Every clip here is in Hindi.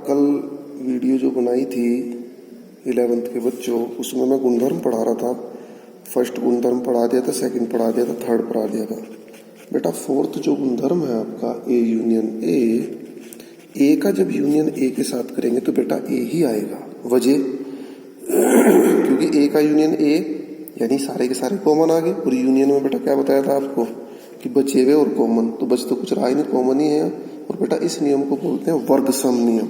कल वीडियो जो बनाई थी 11th के बच्चों, उसमें मैं गुणधर्म पढ़ा रहा था। फर्स्ट गुणधर्म पढ़ा दिया था, सेकंड पढ़ा दिया था, थर्ड पढ़ा दिया था। बेटा फोर्थ जो गुणधर्म है आपका ए यूनियन ए का जब यूनियन ए के साथ करेंगे तो बेटा ए ही आएगा। वजह क्योंकि ए का यूनियन ए यानी सारे के सारे कॉमन आ गए। और यूनियन में बेटा क्या बताया था आपको कि बचे हुए और कॉमन, तो बच तो कुछ रहा ही नहीं, कॉमन ही है। और बेटा इस नियम को बोलते हैं वर्ग सम नियम।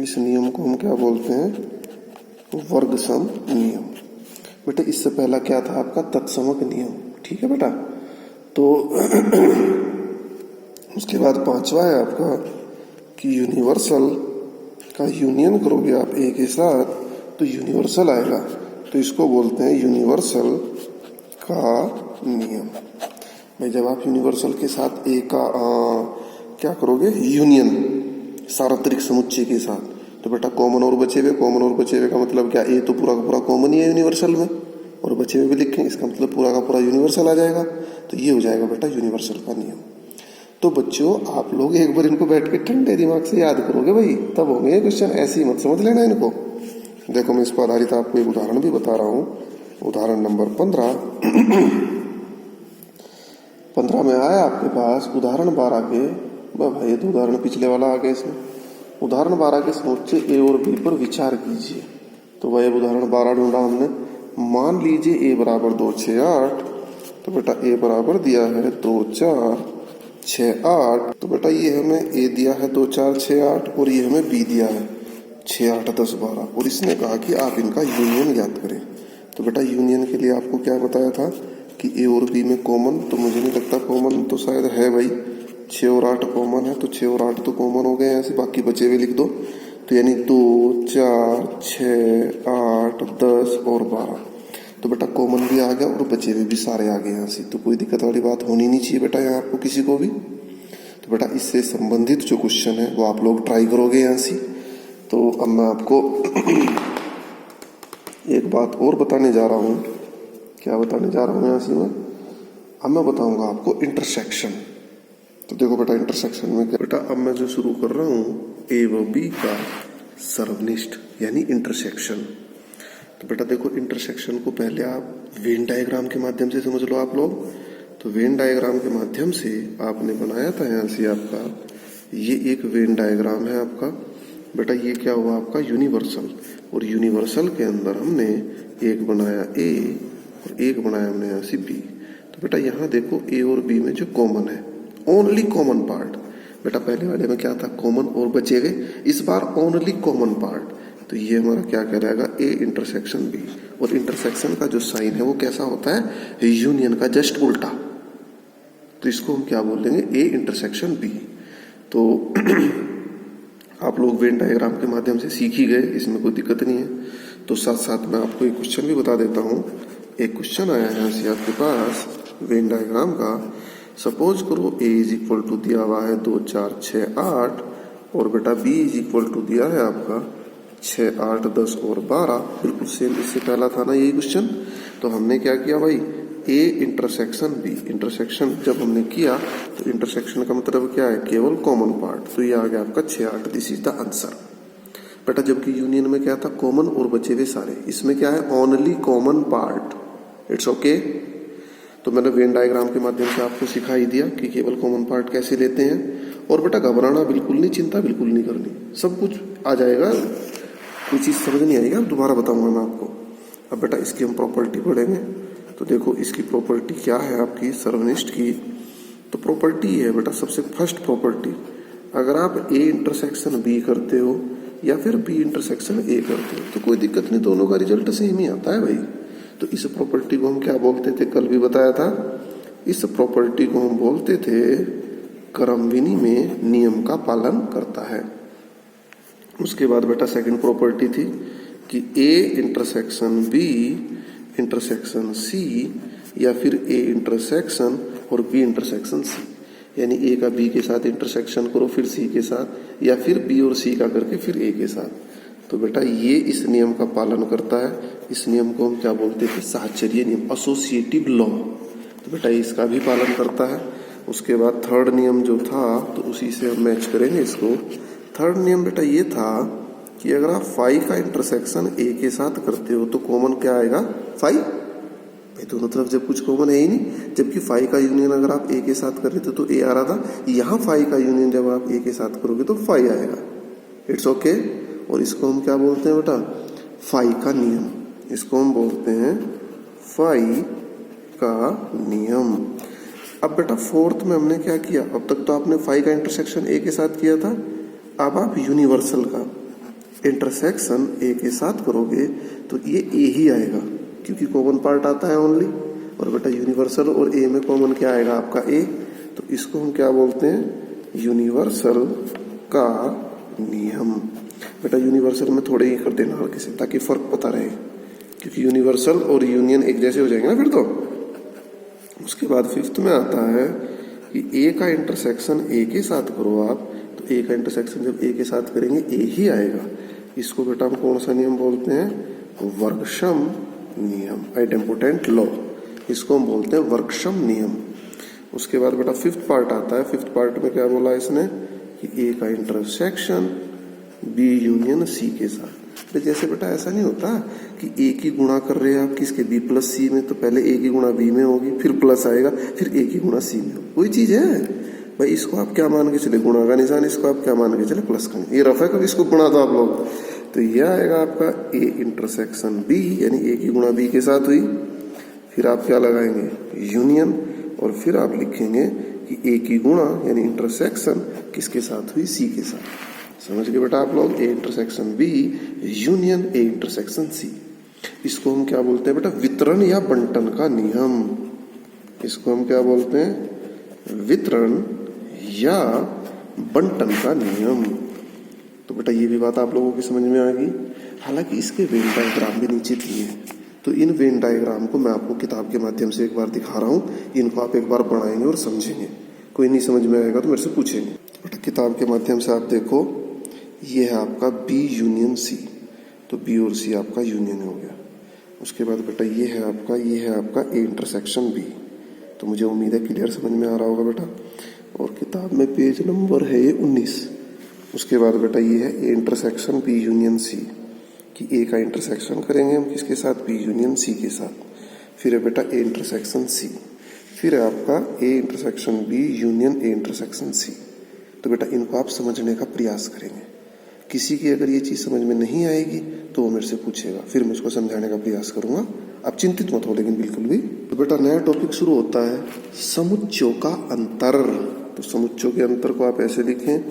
इस नियम को हम क्या बोलते हैं? वर्ग सम नियम। बेटा इससे पहला क्या था आपका? तत्समक नियम। ठीक है बेटा। तो उसके बाद पांचवा है आपका कि यूनिवर्सल का यूनियन करोगे आप ए के साथ तो यूनिवर्सल आएगा, तो इसको बोलते हैं यूनिवर्सल का नियम। भाई जब आप यूनिवर्सल के साथ ए का क्या करोगे? यूनियन, सार्वत्रिक समुच्चय के साथ, तो बेटा कॉमन और बचे हुए, कॉमन और बचे हुए का मतलब क्या? ए तो पूरा का पूरा कॉमन ही है यूनिवर्सल में, और बचे हुए भी लिखेंगे, इसका मतलब पूरा का पूरा यूनिवर्सल आ जाएगा। तो ये हो जाएगा बेटा यूनिवर्सल का नियम। तो बच्चों आप लोग एक बार इनको बैठ के ठंडे दिमाग से याद करोगे भाई, तब होंगे क्वेश्चन। ऐसे ही मत समझ लेना इनको। देखो मैं इस पर आधारित आपको एक उदाहरण भी बता रहा हूँ। उदाहरण नंबर 15 में आया आपके पास उदाहरण 12 के। भाई ये तो उदाहरण पिछले वाला आ गया इसमें। उदाहरण 12 के समुच्चय ए और बी पर विचार कीजिए। तो भाई उदाहरण 12 ढूंढा हमने। मान लीजिए ए बराबर 2 6 8, तो बेटा ए बराबर दिया है 2 4 6 8। तो बेटा ये हमें ए दिया है 2 4 6 8 और ये हमें बी दिया है 6 8 10 12। और इसने कहा कि आप इनका यूनियन ज्ञात करें। तो बेटा यूनियन के लिए आपको क्या बताया था कि ए और बी में कॉमन, तो मुझे नहीं लगता कॉमन तो शायद है भाई। 6 और 8 कॉमन है, तो 6 और 8 तो कॉमन हो गए हैं, ऐसे बाकी बचे हुए लिख दो। तो यानी 2 4 6 8 10 और 12। तो बेटा कॉमन भी आ गया और बचे हुए भी सारे आ गए यहाँ से, तो कोई दिक्कत वाली बात होनी नहीं चाहिए बेटा यहाँ आपको किसी को भी। तो बेटा इससे संबंधित जो क्वेश्चन है वो आप लोग ट्राई करोगे यहाँ से। तो अब मैं आपको एक बात और बताने जा रहा हूँ। क्या बताने जा रहा हूँ यहाँ से मैं? अब मैं बताऊंगा आपको इंटरसेक्शन। तो देखो बेटा इंटरसेक्शन में क्या बेटा, अब मैं जो शुरू कर रहा हूँ ए व बी का सर्वनिष्ठ यानी इंटरसेक्शन। तो बेटा देखो इंटरसेक्शन को पहले आप वेन डायग्राम के माध्यम से समझ लो आप लोग। तो वेन डायग्राम के माध्यम से आपने बनाया था यहाँ से आपका ये एक वेन डायग्राम है आपका। बेटा ये क्या हुआ आपका? यूनिवर्सल। और यूनिवर्सल के अंदर हमने एक बनाया ए और एक बनाया हमने यहाँ से बी। तो बेटा यहाँ देखो ए और बी में जो कॉमन है, ओनली कॉमन पार्ट। बेटा पहले वाले में क्या था? कॉमन और बचे गए। इस बार ओनली कॉमन पार्ट। तो ये हमारा क्या कहलाएगा? A intersection B. और इंटरसेक्शन का जो साइन है वो कैसा होता है? यूनियन का जस्ट उल्टा। तो इसको हम क्या बोल देंगे? A intersection B. तो आप लोग वेन डायग्राम के माध्यम से सीख ही गए, इसमें कोई दिक्कत नहीं है। तो साथ साथ मैं आपको एक क्वेश्चन भी बता देता हूँ। एक क्वेश्चन आया है यहाँ से आपके पास वेन डायग्राम का। सपोज करो ए इज इक्वल टू दिया हुआ है 2 4 6 8 और बेटा बी इज इक्वल टू दिया है आपका 6 8 10 और 12। बिल्कुल सेम इससे पहला था ना यही क्वेश्चन। तो हमने क्या किया भाई? ए इंटरसेक्शन बी। इंटरसेक्शन जब हमने किया तो इंटरसेक्शन का मतलब क्या है? केवल कॉमन पार्ट। तो ये आ गया आपका 6 8। दिस इज द आंसर बेटा। जबकि यूनियन में क्या था? कॉमन और बचे हुए सारे। इसमें क्या है? Only common part. It's okay. तो मैंने वेन डायग्राम के माध्यम से आपको सिखाई दिया कि केवल कॉमन पार्ट कैसे लेते हैं। और बेटा घबराना बिल्कुल नहीं, चिंता बिल्कुल नहीं करनी, सब कुछ आ जाएगा। कोई चीज समझ नहीं आएगा दोबारा बताऊंगा मैं आपको। अब बेटा इसकी हम प्रॉपर्टी पढ़ेंगे। तो देखो इसकी प्रॉपर्टी क्या है आपकी सर्वनिष्ठ की। तो प्रॉपर्टी है बेटा, सबसे फर्स्ट प्रॉपर्टी, अगर आप ए इंटरसेक्शन बी करते हो या फिर बी इंटरसेक्शन ए करते हो तो कोई दिक्कत नहीं, दोनों का रिजल्ट सेम ही आता है भाई। तो इस प्रॉपर्टी को हम क्या बोलते थे? कल भी बताया था। इस प्रॉपर्टी को हम बोलते थे क्रम विनिमय नियम का पालन करता है। उसके बाद बेटा सेकंड प्रॉपर्टी थी कि A intersection B intersection C या फिर ए इंटरसेक्शन और बी इंटरसेक्शन सी, यानी ए का बी के साथ इंटरसेक्शन करो फिर सी के साथ, या फिर बी और सी का करके फिर ए के साथ। तो बेटा ये इस नियम का पालन करता है। इस नियम को हम क्या बोलते थे? साहचर्य नियम, एसोसिएटिव लॉ। तो बेटा इसका भी पालन करता है। उसके बाद थर्ड नियम जो था तो उसी से हम मैच करेंगे इसको। थर्ड नियम बेटा ये था कि अगर आप फाई का इंटरसेक्शन ए के साथ करते हो तो कॉमन क्या आएगा, फाई। भाई दोनों तरफ जब कुछ कॉमन है ही नहीं, जबकि फाई का यूनियन अगर आप ए के साथ कर रहे थे तो ए आ रहा था, यहाँ फाई का यूनियन जब आप ए के साथ करोगे तो फाई आएगा। It's okay. और इसको हम क्या बोलते हैं बेटा, फाई का नियम। इसको हम बोलते हैं फाई का नियम। अब बेटा फोर्थ में हमने क्या किया, अब तक तो आपने फाई का इंटरसेक्शन ए के साथ किया था, अब आप यूनिवर्सल का इंटरसेक्शन ए के साथ करोगे तो ये ए ही आएगा, क्योंकि कॉमन पार्ट आता है ओनली। और बेटा यूनिवर्सल और ए में कॉमन क्या आएगा आपका, ए। तो इसको हम क्या बोलते हैं, यूनिवर्सल का नियम। बेटा यूनिवर्सल में थोड़े ही कर देना हल्के से, ताकि फर्क पता रहे, क्योंकि यूनिवर्सल और यूनियन एक जैसे हो जाएंगे ना फिर तो। उसके बाद फिफ्थ में आता है कि ए का इंटरसेक्शन ए के साथ करो आप, तो ए का इंटरसेक्शन जब ए के साथ करेंगे ए ही आएगा। इसको बेटा हम कौन सा नियम बोलते हैं, वर्गक्षम नियम, आइडेम्पोटेंट लॉ। इसको हम बोलते हैं वर्गक्षम नियम। उसके बाद बेटा फिफ्थ पार्ट आता है। फिफ्थ पार्ट में क्या बोला इसने कि ए का इंटरसेक्शन बी यूनियन सी के साथ। तो जैसे बेटा ऐसा नहीं होता कि ए की गुणा कर रहे हैं आप किसके, बी प्लस सी में, तो पहले ए की गुणा बी में होगी, फिर प्लस आएगा, फिर ए की गुणा सी में होगी। कोई चीज है भाई, इसको आप क्या मान के चले, गुणा का निशान, इसको आप क्या मान के चले, प्लस का। ये रफ है, कभी इसको गुणा दो आप लोग, तो यह आएगा आपका ए इंटरसेक्शन बी, यानी ए की गुणा बी के साथ हुई। फिर आप क्या लगाएंगे, यूनियन, और फिर आप लिखेंगे कि ए की गुणा यानी इंटरसेक्शन किसके साथ हुई, सी के साथ। समझ गए बेटा आप लोग, A intersection B union A intersection C. इसको हम क्या बोलते हैं बेटा, वितरण या बंटन का नियम। इसको हम क्या बोलते हैं, वितरण या बंटन का नियम। तो बेटा ये भी बात आप लोगों की समझ में आ गई। हालांकि इसके वेन डायग्राम भी नीचे दिए हैं, तो इन वेन डायग्राम को मैं आपको किताब के माध्यम से एक बार दिखा रहा हूँ। इनको आप एक बार बनाएंगे और समझेंगे। कोई नहीं समझ में आएगा तो मेरे से पूछेंगे। बेटा किताब के माध्यम से आप देखो, ये है आपका बी यूनियन सी, तो बी और सी आपका यूनियन हो गया। उसके बाद बेटा ये है आपका ए इंटरसेक्शन बी। तो मुझे उम्मीद है क्लियर समझ में आ रहा होगा बेटा। और किताब में पेज नंबर है ये 19। उसके बाद बेटा ये है A intersection B union C, कि ए का इंटरसेक्शन करेंगे हम किसके साथ, बी यूनियन सी के साथ। फिर है बेटा ए इंटरसेक्शन सी, फिर है आपका A intersection B union A intersection C. तो बेटा इनको आप समझने का प्रयास करेंगे। किसी की अगर ये चीज समझ में नहीं आएगी तो वो मेरे से पूछेगा, फिर मैं उसको समझाने का प्रयास करूंगा। आप चिंतित मत हो लेकिन बिल्कुल भी। तो बेटा नया टॉपिक शुरू होता है, समुच्चयों का अंतर। तो समुच्चयों के अंतर को आप ऐसे लिखें,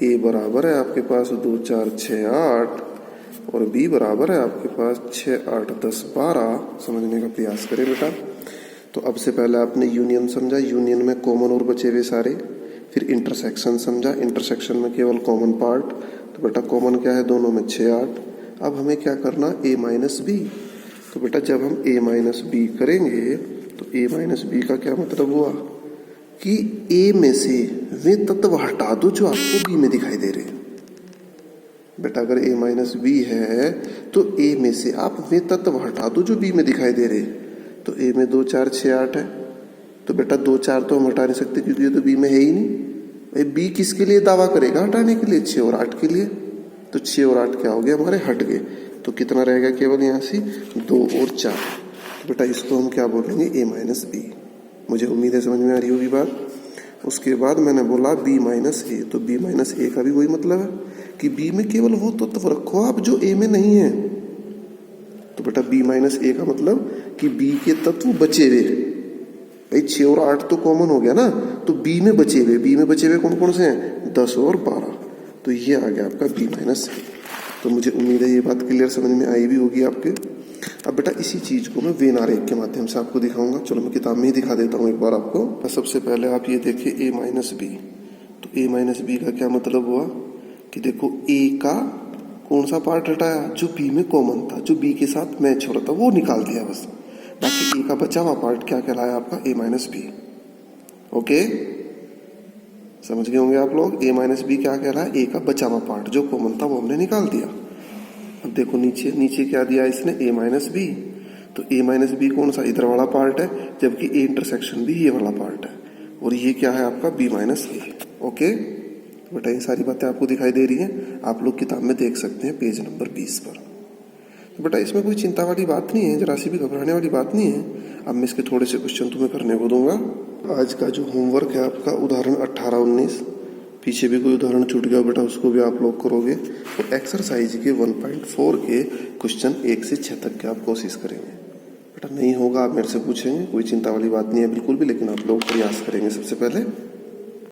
ए बराबर है आपके पास 2 4 6 8 और बी बराबर है आपके पास 6 8 10 12। समझने का प्रयास करें बेटा। तो अब से पहले आपने यूनियन समझा, यूनियन में कॉमन और बचे हुए सारे। फिर इंटरसेक्शन समझा, इंटरसेक्शन में केवल कॉमन पार्ट। तो बेटा कॉमन क्या है दोनों में, 6 8। अब हमें क्या करना, a माइनस बी। तो बेटा जब हम a माइनस बी करेंगे तो a माइनस बी का क्या मतलब हुआ कि a में से वे तत्व हटा दो जो आपको b में दिखाई दे रहे हैं। बेटा अगर a माइनस बी है तो a में से आप वे तत्व हटा दो जो b में दिखाई दे रहे हैं। तो a में 2 4 6 8 है, तो बेटा 2 4 तो हम हटा नहीं सकते क्योंकि ये तो b में है ही नहीं। बी किसके लिए दावा करेगा हटाने के लिए, 6 और 8 के लिए। तो 6 और 8 क्या हो गया हमारे, हट गए। तो कितना रहेगा केवल यहाँ से 2 और 4। तो बेटा इसको हम क्या बोलेंगे, a माइनस बी। मुझे उम्मीद है समझ में आ रही होगी बात। उसके बाद मैंने बोला b माइनस ए, तो b माइनस ए का भी वही मतलब है कि b में केवल वो तत्व रखो आप जो a में नहीं है। तो बेटा b माइनस ए का मतलब कि b के तत्व बचे हुए। भाई 6 और 8 तो कॉमन हो गया ना, तो b में बचे हुए कौन कौन से हैं, 10 और 12। तो ये आ गया आपका b माइनस ए। तो मुझे उम्मीद है ये बात क्लियर समझ में आई भी होगी आपके। अब बेटा इसी चीज को मैं वेन आरेख के माध्यम से आपको दिखाऊंगा। चलो मैं किताब में ही दिखा देता हूँ एक बार आपको। सबसे पहले आप ये देखिए a माइनस बी। तो a माइनस बी का क्या मतलब हुआ कि देखो a का कौन सा पार्ट हटाया, जो b में कॉमन था, जो b के साथ मैच हो रहा था वो निकाल दिया बस। बाकी a का बचा हुआ पार्ट क्या कहलाया आपका, a माइनस बी। ओके समझ गए होंगे आप लोग। a माइनस बी क्या कहलाया, a का बचा हुआ पार्ट जो कॉमन था वो हमने निकाल दिया। अब देखो नीचे क्या दिया इसने, a माइनस बी। तो a माइनस बी कौन सा, इधर वाला पार्ट है, जबकि a इंटरसेक्शन भी ये वाला पार्ट है। और ये क्या है आपका b माइनस ए। ओके तो बेटा ये सारी बातें आपको दिखाई दे रही हैं, आप लोग किताब में देख सकते हैं पेज नंबर 20 पर। तो बेटा इसमें कोई चिंता वाली बात नहीं है, जरा सी भी घबराने वाली बात नहीं है। अब मैं इसके थोड़े से क्वेश्चन तुम्हें करने को दूंगा। आज का जो होमवर्क है आपका, उदाहरण 18-19, पीछे भी कोई उदाहरण छूट गया बेटा उसको भी आप लोग करोगे। तो एक्सरसाइज के 1.4 के क्वेश्चन 1 से 6 तक के आप कोशिश करेंगे। बेटा नहीं होगा आप मेरे से पूछेंगे, कोई चिंता वाली बात नहीं है बिल्कुल भी, लेकिन आप लोग प्रयास करेंगे सबसे पहले।